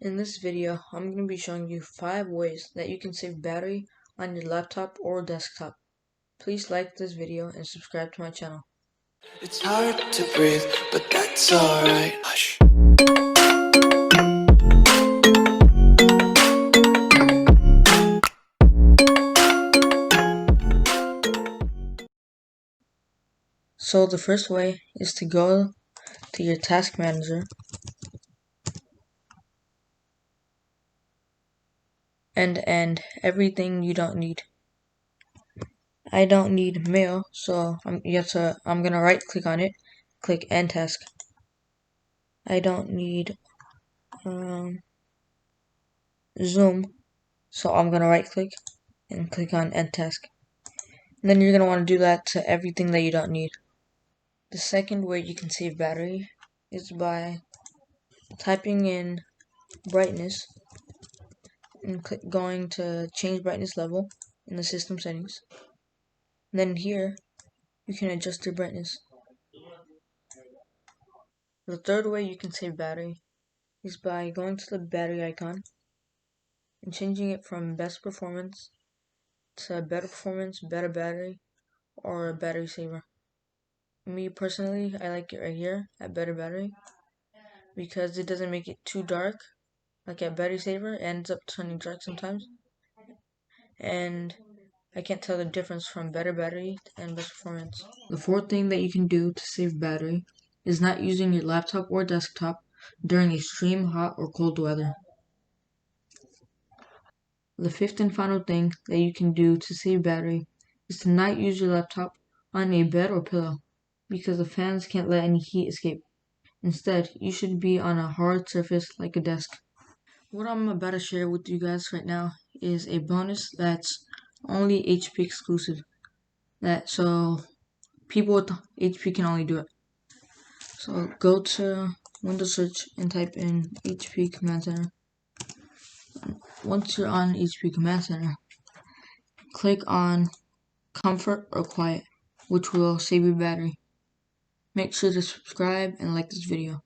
In this video, I'm going to be showing you 5 ways that you can save battery on your laptop or desktop. Please like this video and subscribe to my channel. It's hard to breathe, but that's alright. Hush. So the first way is to go to your task manager and end everything you don't need. I don't need mail, so I'm gonna right click on it, click end task. I don't need Zoom, so I'm gonna right click and click on end task. And then you're gonna want to do that to everything that you don't need. The second way you can save battery is by typing in brightness and going to change brightness level in the system settings. And then here you can adjust your brightness. The third way you can save battery is by going to the battery icon and changing it from best performance to better performance, better battery, or battery saver. Me personally, I like it right here at better battery because it doesn't make it too dark. Like at battery saver, it ends up turning dark sometimes, and I can't tell the difference from better battery and best performance. The fourth thing that you can do to save battery is not using your laptop or desktop during extreme hot or cold weather. The fifth and final thing that you can do to save battery is to not use your laptop on a bed or pillow because the fans can't let any heat escape. Instead, you should be on a hard surface like a desk. What I'm about to share with you guys right now is a bonus that's only HP exclusive. So people with HP can only do it. So go to Windows search and type in HP Command Center. Once you're on HP Command Center, click on Comfort or Quiet, which will save your battery. Make sure to subscribe and like this video.